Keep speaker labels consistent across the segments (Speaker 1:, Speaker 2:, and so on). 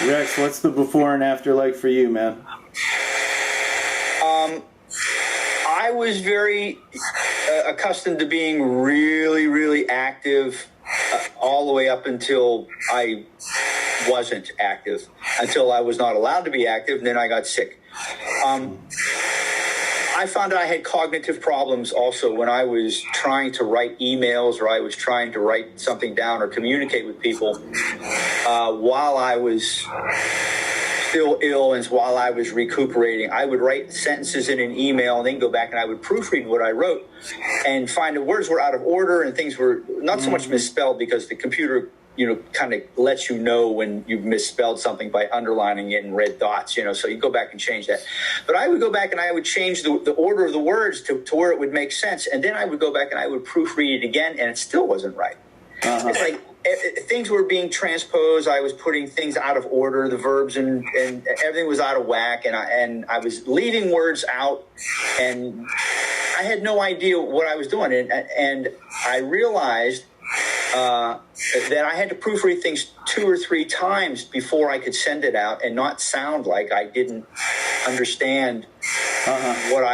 Speaker 1: Rex, what's the before and after like for you, man?
Speaker 2: I was very accustomed to being really, really active all the way up until I wasn't active, until I was not allowed to be active, and then I got sick. I found I had cognitive problems also when I was trying to write emails or I was trying to write something down or communicate with people while I was still ill and while I was recuperating. I would write sentences in an email and then go back and I would proofread what I wrote and find the words were out of order and things were not so much misspelled because the computer, kind of lets you know when you've misspelled something by underlining it in red dots, so you go back and change that. But I would go back and I would change the order of the words to where it would make sense. And then I would go back and I would proofread it again and it still wasn't right. It's like things were being transposed. I was putting things out of order, the verbs and everything was out of whack. And I was leaving words out and I had no idea what I was doing. And I realized that I had to proofread things 2 or 3 times before I could send it out and not sound like I didn't understand what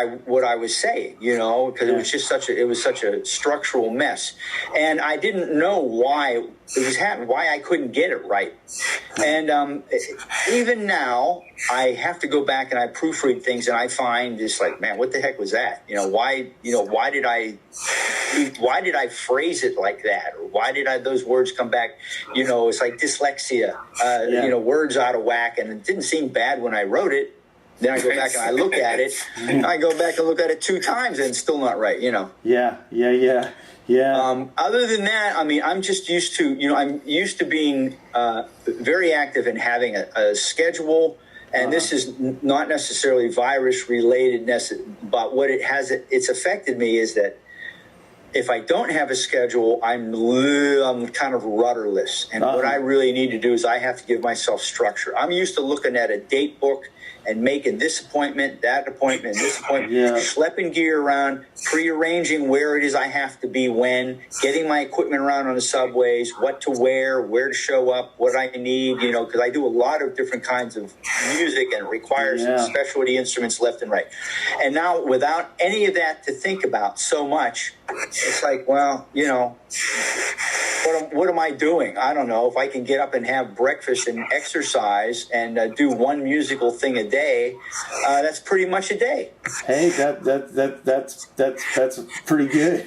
Speaker 2: I was saying, because it was just such a structural mess, and I didn't know why it was happening, why I couldn't get it right. And even now, I have to go back and I proofread things, and I find just like, man, what the heck was that? Why did I phrase it like that? Or why did those words come back? It's like dyslexia, words out of whack, and it didn't seem bad when I wrote it. Then I go back and I look at it. I go back and look at it 2 times and it's still not right,
Speaker 1: Yeah.
Speaker 2: Other than that, I'm just used to, I'm used to being very active and having a schedule. And this is not necessarily virus related, but what it's affected me is that if I don't have a schedule, I'm kind of rudderless. And what I really need to do is I have to give myself structure. I'm used to looking at a date book and making this appointment, that appointment, this appointment, schlepping gear around, prearranging where it is I have to be when, getting my equipment around on the subways, what to wear, where to show up, what I need, because I do a lot of different kinds of music and it requires specialty instruments left and right. And now without any of that to think about so much, it's like, well, what am I doing? I don't know. If I can get up and have breakfast and exercise and do one musical thing a day, that's pretty much a day.
Speaker 1: Hey, that's pretty good.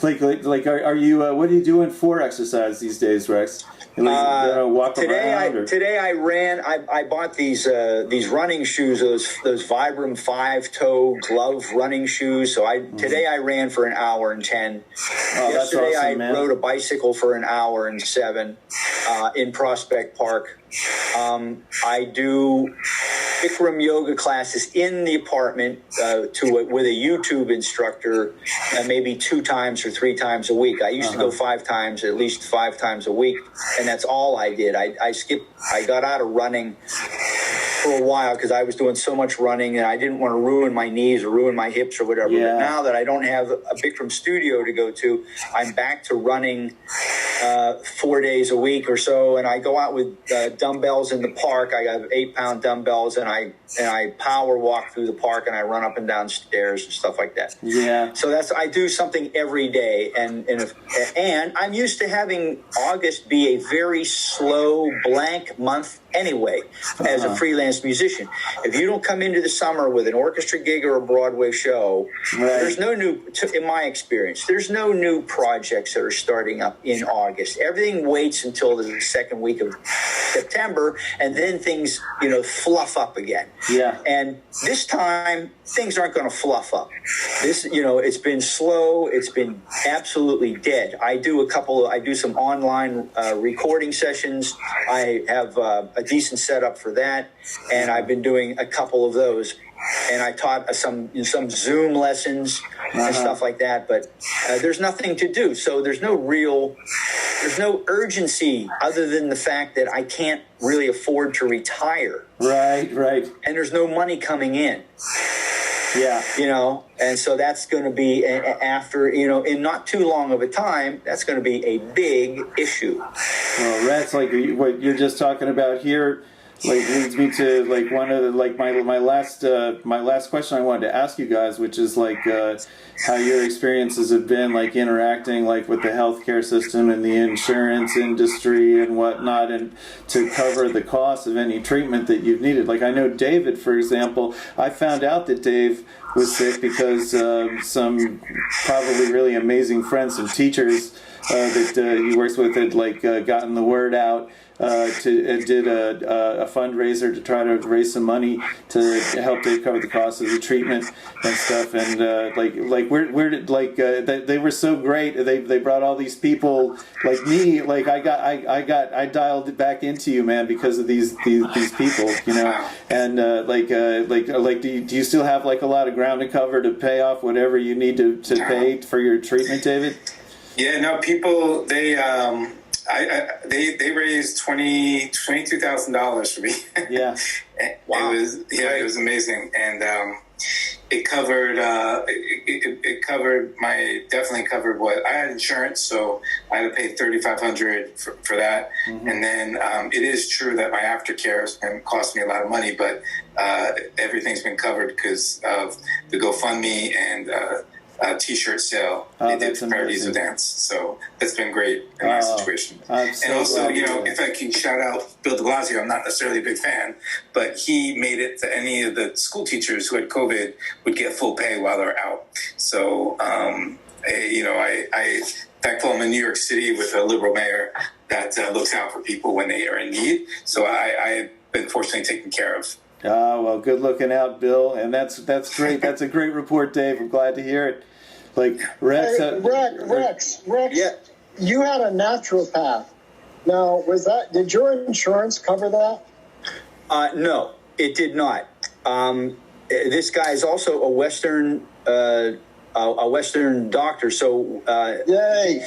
Speaker 1: like, are you? What are you doing for exercise these days, Rex?
Speaker 2: Today I ran. I bought these running shoes, those Vibram 5-toe glove running shoes. So today I ran for an hour and 10. Yesterday I rode a bicycle for an hour and 7 in Prospect Park. I do Bikram yoga classes in the apartment with a YouTube instructor, maybe 2 times or 3 times a week. I used to go 5 times, at least 5 times a week, and that's all I did. I got out of running for a while because I was doing so much running and I didn't want to ruin my knees or ruin my hips or whatever. But now that I don't have a Bikram studio to go to, I'm back to running 4 days a week or so, and I go out with dumbbells in the park. I have 8-pound dumbbells, and I power walk through the park, and I run up and down stairs and stuff like that.
Speaker 1: Yeah.
Speaker 2: So I do something every day, and I'm used to having August be a very slow, blank month anyway, as a freelance musician. If you don't come into the summer with an orchestra gig or a Broadway show, there's no new, in my experience, there's no new projects that are starting up in August. Everything waits until the second week of September, and then things, fluff up again.
Speaker 1: Yeah.
Speaker 2: And this time, things aren't going to fluff up. It's been slow. It's been absolutely dead. I do some online recording sessions. I have a decent setup for that, and I've been doing a couple of those. And I taught some Zoom lessons and stuff like that, but there's nothing to do. So there's no urgency other than the fact that I can't really afford to retire.
Speaker 1: Right.
Speaker 2: And there's no money coming in.
Speaker 1: Yeah.
Speaker 2: And so that's going to be after, in not too long of a time, that's going to be a big issue.
Speaker 1: Well, Rex, like what you're just talking about here, like leads me to like one of the, like my last question I wanted to ask you guys, which is like how your experiences have been like interacting like with the healthcare system and the insurance industry and whatnot, and to cover the cost of any treatment that you've needed. Like I know David, for example, I found out that Dave was sick because some probably really amazing friends, some teachers that he works with had like gotten the word out. Did a fundraiser to try to raise some money to help to cover the cost of the treatment and stuff, and they were so great. They brought all these people like me. Like I dialed it back into you, man, because of these people, And do you still have like a lot of ground to cover to pay off whatever you need to pay for your treatment, David?
Speaker 3: Yeah, no, people they raised $22,000 for me.
Speaker 1: Yeah,
Speaker 3: wow. It was amazing, and it covered definitely covered what I had insurance, so I had to pay $3,500 for that, and then it is true that my aftercare has been costing me a lot of money, but everything's been covered because of the GoFundMe and T-shirt sale. They did parodies of dance, so that's been great in my situation. And also, if I can shout out Bill de Blasio, I'm not necessarily a big fan, but he made it to any of the school teachers who had COVID would get full pay while they're out. So, I thankful I'm in New York City with a liberal mayor that looks out for people when they are in need. So I've been fortunately taken care of.
Speaker 1: Well, good looking out, Bill, and that's great. That's a great report, Dave. I'm glad to hear it. Like Rex,
Speaker 4: Rex,
Speaker 2: yeah.
Speaker 4: You had a naturopath. Now, did your insurance cover that?
Speaker 2: No, it did not. This guy is also a Western doctor, so
Speaker 4: yay!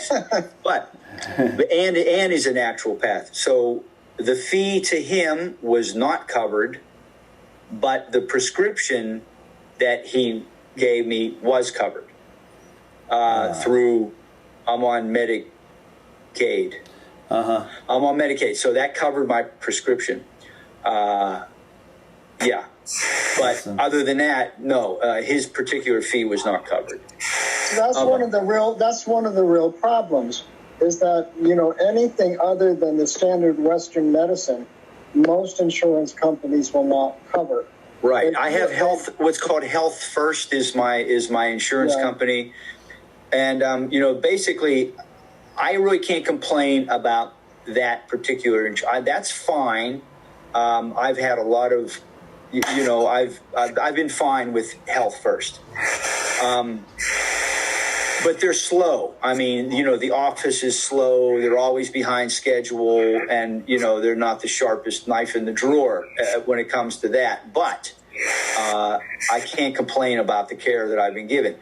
Speaker 2: but and is a naturopath. So the fee to him was not covered, but the prescription that he gave me was covered through. I'm on Medicaid. I'm on Medicaid, so that covered my prescription. Yeah, but awesome. Other than that, no. His particular fee was not covered.
Speaker 4: So that's one of the real problems. Is that anything other than the standard Western medicine, most insurance companies will not cover.
Speaker 2: Right. I have what's called Health First is my insurance company. And, basically, I really can't complain about that particular insurance. That's fine. I've had a lot of, I've been fine with Health First. But they're slow. I mean, the office is slow. They're always behind schedule. And, they're not the sharpest knife in the drawer when it comes to that. But I can't complain about the care that I've been given.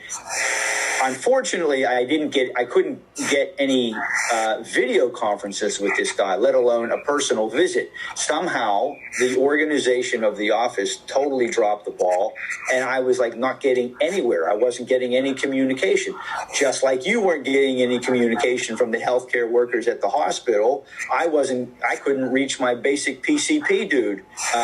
Speaker 2: Unfortunately, I couldn't get any video conferences with this guy, let alone a personal visit. Somehow, the organization of the office totally dropped the ball, and I was not getting anywhere. I wasn't getting any communication. Just like you weren't getting any communication from the healthcare workers at the hospital, I couldn't reach my basic PCP dude,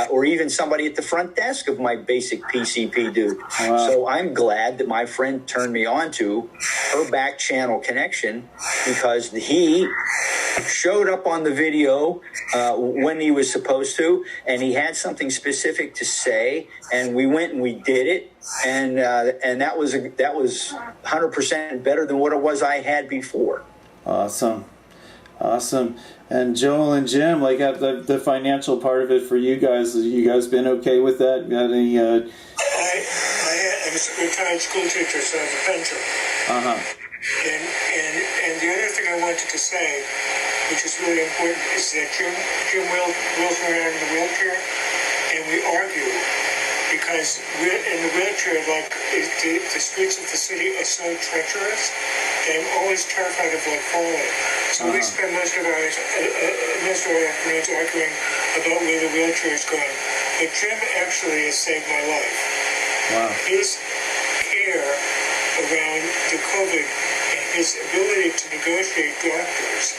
Speaker 2: or even somebody at the front desk of my basic PCP dude. Wow. So I'm glad that my friend turned me on to her back channel connection, because he showed up on the video when he was supposed to, and he had something specific to say, and we went and we did it, and that was 100% better than what it was I had before.
Speaker 1: Awesome. And Joel and Jim, the financial part of it for you guys been okay with that? Got any?
Speaker 5: I was a retired school teacher, so I have a pension. And the other thing I wanted to say, which is really important, is that Jim wheels around in a wheelchair, and we argue because we're in the wheelchair, the streets of the city are so treacherous, and I'm always terrified of falling. So we spend most of our afternoons arguing about where the wheelchair is going. But Jim actually has saved my life.
Speaker 1: Wow.
Speaker 5: He's around the COVID and his ability to negotiate doctors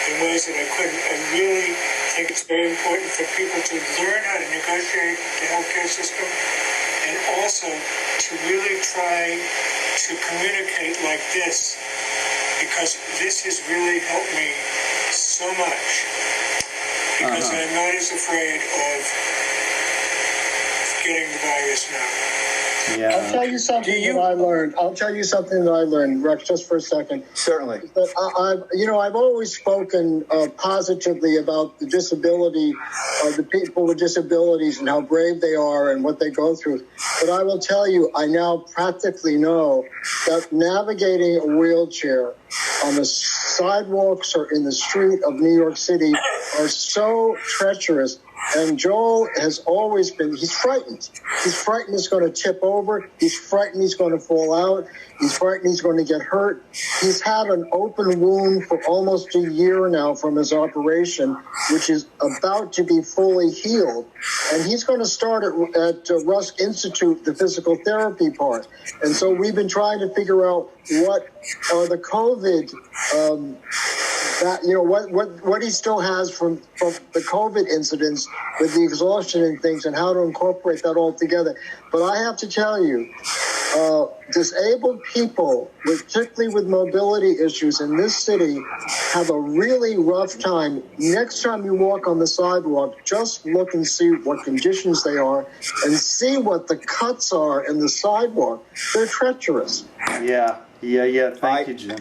Speaker 5: in ways that I couldn't. I really think it's very important for people to learn how to negotiate the healthcare system and also to really try to communicate like this, because this has really helped me so much, because I'm not as afraid of getting the virus now.
Speaker 1: Yeah.
Speaker 4: I'll tell you something that I learned. Rex, just for a second.
Speaker 2: Certainly.
Speaker 4: But I've always spoken positively about the disability of the people with disabilities and how brave they are and what they go through. But I will tell you, I now practically know that navigating a wheelchair on the sidewalks or in the street of New York City are so treacherous. And Joel has always been, he's frightened. He's frightened he's going to tip over. He's frightened he's going to fall out. He's frightened he's going to get hurt. He's had an open wound for almost a year now from his operation, which is about to be fully healed. And he's going to start at Rusk Institute, the physical therapy part. And so we've been trying to figure out what the COVID what he still has from the COVID incidents with the exhaustion and things, and how to incorporate that all together. But I have to tell you, disabled people, particularly with mobility issues in this city, have a really rough time. Next time you walk on the sidewalk, just look and see what conditions they are and see what the cuts are in the sidewalk. They're treacherous.
Speaker 1: Yeah. Thank you, Jim.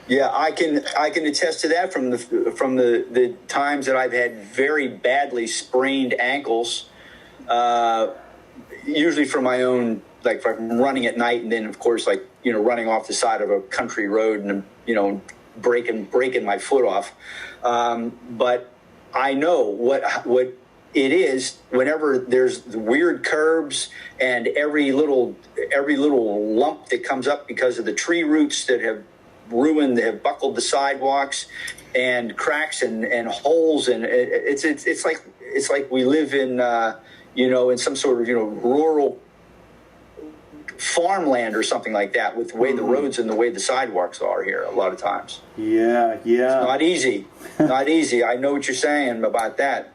Speaker 2: Yeah, I can attest to that from the times that I've had very badly sprained ankles, usually from my own, like if I'm running at night, and then of course running off the side of a country road and breaking my foot off. But I know what it is whenever there's the weird curbs and every little lump that comes up because of the tree roots that have buckled the sidewalks, and cracks and holes, and it's like we live in in some sort of rural farmland or something like that, with the way the roads and the way the sidewalks are here a lot of times.
Speaker 1: Yeah.
Speaker 2: It's not easy. I know what you're saying about that.